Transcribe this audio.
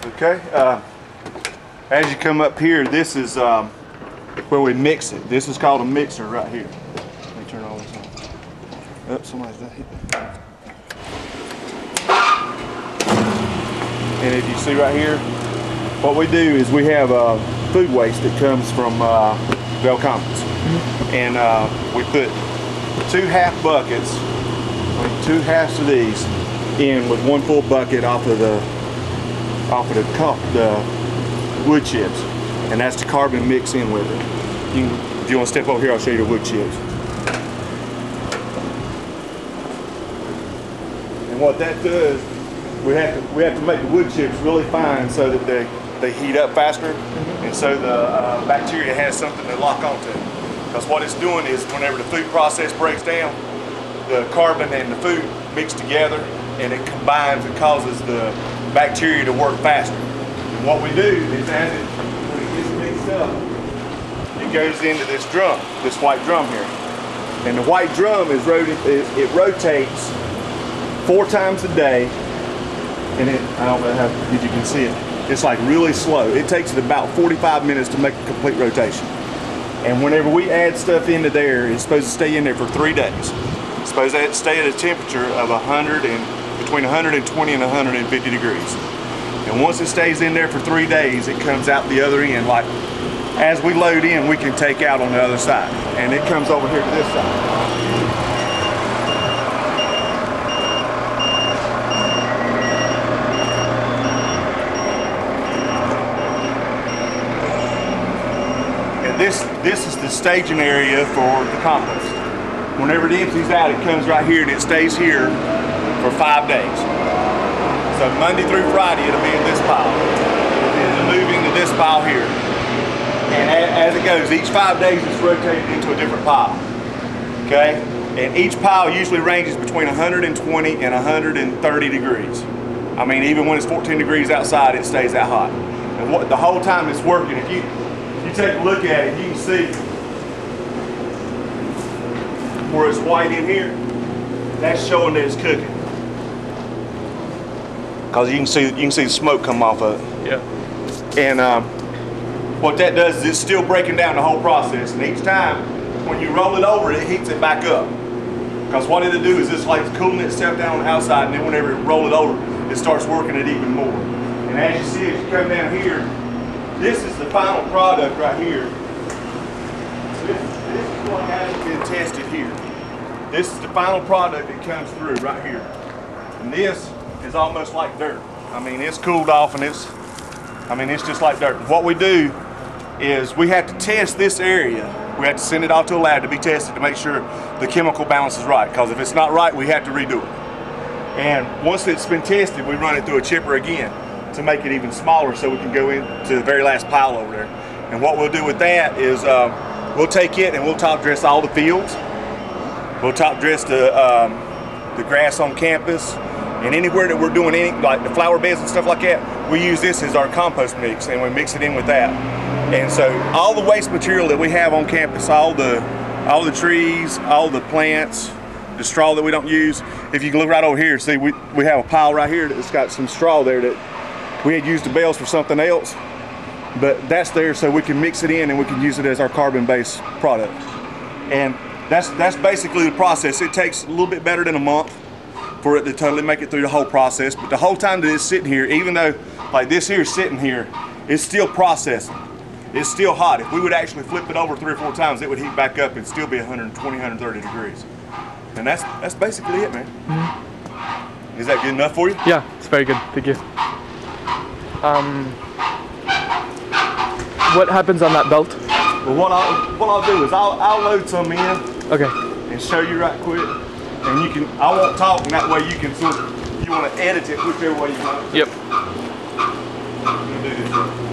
Okay. As you come up here, this is where we mix it. This is called a mixer right here. Let me turn all this on. Oh, somebody's not hitting it. And if you see right here, what we do is we have food waste that comes from Bell compost. And we put 2 half buckets, 2 halves of these in with 1 full bucket off of the wood chips, and that's the carbon mix in with it. If you want to step over here, I'll show you the wood chips. And what that does, we have to make the wood chips really fine so that they heat up faster, and so the bacteria has something to lock onto. Because what it's doing is whenever the food process breaks down, the carbon and the food mix together, and it combines and causes the bacteria to work faster. And what we do is when it gets mixed up, it goes into this drum, this white drum here. And the white drum is it rotates 4 times a day, and I don't know if you can see it. It's like really slow. It takes it about 45 minutes to make a complete rotation. And whenever we add stuff into there, it's supposed to stay in there for 3 days. It's supposed to stay at a temperature of between 120 and 150 degrees. And once it stays in there for 3 days, it comes out the other end. Like as we load in, we can take out on the other side. And it comes over here to this side. This is the staging area for the compost. Whenever it empties out, it comes right here and it stays here for 5 days. So Monday through Friday, it'll be in this pile. It'll move into this pile here. And as it goes, each 5 days it's rotated into a different pile. Okay? And each pile usually ranges between 120 and 130 degrees. I mean, even when it's 14 degrees outside, it stays that hot. And the whole time it's working, if you take a look at it, you can see where it's white in here. That's showing that it's cooking. Because you can see the smoke come off of it. Yeah. And what that does is it's still breaking down the whole process. And each time, when you roll it over, it heats it back up. Because what it'll do is it's like cooling itself down on the outside, and then whenever you roll it over, it starts working it even more. And as you see, as you come down here, this is the final product right here. This is what hasn't been tested here. This is the final product that comes through right here. And this is almost like dirt. I mean, it's cooled off and it's just like dirt. What we do is we have to test this area. We have to send it off to a lab to be tested to make sure the chemical balance is right. Because if it's not right, we have to redo it. And once it's been tested, we run it through a chipper again to make it even smaller so we can go into the very last pile over there. And what we'll do with that is we'll take it and we'll top dress all the fields. We'll top dress the grass on campus, and anywhere that we're doing like the flower beds and stuff like that, we use this as our compost mix, and we mix it in with that. And so all the waste material that we have on campus, all the trees, all the plants, the straw that we don't use, if you can look right over here, see we have a pile right here that's got some straw there that we had used the bales for something else, but that's there so we can mix it in and we can use it as our carbon-based product. And that's basically the process. It takes a little bit better than a month for it to totally make it through the whole process, but the whole time that it's sitting here, even though like this here is sitting here, it's still processing. It's still hot. If we would actually flip it over 3 or 4 times, it would heat back up and still be 120, 130 degrees. And that's basically it, man. Mm-hmm. Is that good enough for you? Yeah, it's very good. Thank you. What happens on that belt? Well, what I'll do is I'll load some in. Okay. And show you right quick. And I won't talk, and that way you can you want to edit it whichever way you want. Yep. Let me do this.